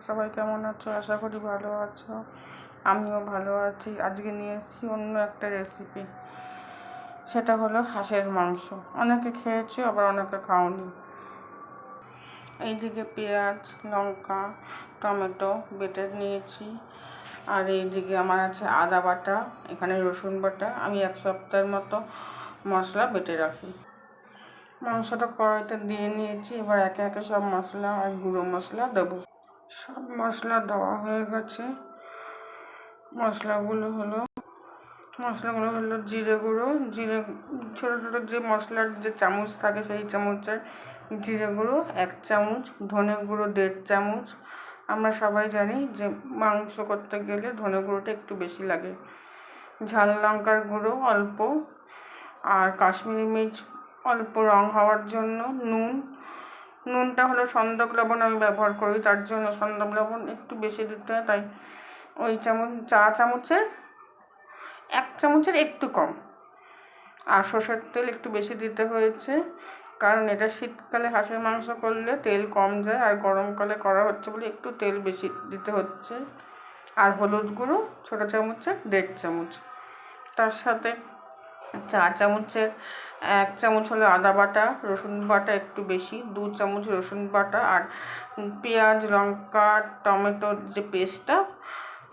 সবাই কেমন আছো? আশা করি ভালো আছো। আমিও ভালো আছি। আজকে নিয়ে এসেছি অন্য একটা রেসিপি, সেটা হলো হাঁসের মাংস। অনেকে খেয়েছো, আবার অনেকে খাওনি। এইদিকে পেঁয়াজ, লঙ্কা, টমেটো বেটে নিয়েছি, আর এইদিকে আমার আছে আদা বাটা, এখানে রসুন বাটা। আমি এক সপ্তাহের মতো মশলা বেটে রাখি। মাংসটা কড়াইতে দিয়ে নিয়েছি, এবার একে একে সব মশলা আর গুঁড়ো মশলা দেবো। সব মশলা দেওয়া হয়ে গেছে। মশলাগুলো হলো জিরে গুঁড়ো, ছোটো ছোটো যে মশলার যে চামচ থাকে সেই চামচের জিরে গুঁড়ো 1 চামচ, ধনে গুঁড়ো 1.5 চামচ। আমরা সবাই জানি যে মাংস করতে গেলে ধনে গুঁড়োটা একটু বেশি লাগে। ঝাল লঙ্কার গুঁড়ো অল্প, আর কাশ্মীরি মির্চ অল্প রং হওয়ার জন্য। নুনটা হলো সন্দক লবণ আমি ব্যবহার করি, তার জন্য সন্দক লবণ একটু বেশি দিতে হয়, তাই ওই চা চামচের 1 চামচের একটু কম। আর সরষের তেল একটু বেশি দিতে হয়েছে, কারণ এটা শীতকালে হাঁসের মাংস করলে তেল কম যায়, আর গরমকালে করা হচ্ছে বলে একটু তেল বেশি দিতে হচ্ছে। আর হলুদ গুঁড়ো ছোটো চামচের 1.5 চামচ। তার সাথে চা চামচের 1 চামচ হলো আদা বাটা, রসুন বাটা একটু বেশি 2 চামচ রসুন বাটা, আর পেঁয়াজ, লঙ্কা, টমেটোর যে পেস্টটা,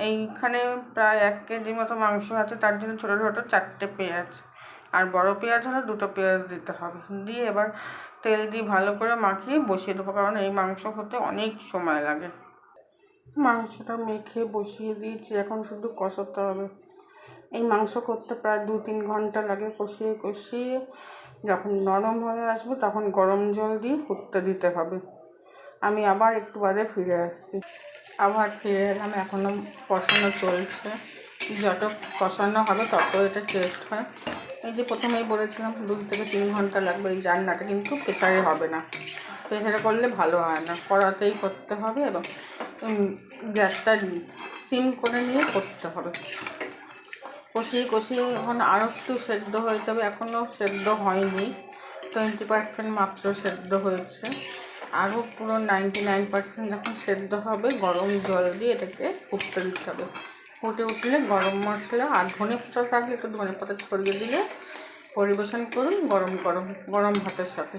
এইখানে প্রায় 1 কেজি মতো মাংস আছে, তার জন্য ছোটো ছোটো 4টে পেঁয়াজ, আর বড় পেঁয়াজ হলে 2টো পেঁয়াজ দিতে হবে। দিয়ে এবার তেল দিয়ে ভালো করে মাখিয়ে বসিয়ে দেবো, কারণ এই মাংস হতে অনেক সময় লাগে। মাংসটা মেখে বসিয়ে দিয়েছি, এখন শুধু কষাতে হবে। এই মাংস করতে প্রায় 2-3 ঘন্টা লাগে। কষিয়ে যখন নরম হয়ে আসবে তখন গরম জল দিয়ে ফুটতে দিতে হবে। আমি আবার একটু বাদে ফিরে আসছি। আবার ফিরে এলাম, এখনও কষানো চলছে। যত কষানো হবে তত এটা টেস্ট হয়। এই যে প্রথমেই বলেছিলাম 2 থেকে 3 ঘন্টা লাগবে এই রান্নাটা, কিন্তু প্রেসারে হবে না। প্রেসারে করলে ভালো হয় না, কড়াতেই করতে হবে এবং গ্যাসটা সিম করে নিয়ে করতে হবে। কষিয়ে এখন আরও একটু সেদ্ধ হয়ে যাবে। এখনও সেদ্ধ হয়নি, 20% মাত্র সেদ্ধ হয়েছে। আরও পুরো 99% যখন সেদ্ধ হবে গরম জল দিয়ে এটাকে ফুটতে দিতে হবে। ফুটে উঠলে গরম মশলা আর ধনে পাতা থাকলে একটু ধনে পাতা ছড়িয়ে দিলে পরিবেশন করুন গরম ভাতের সাথে।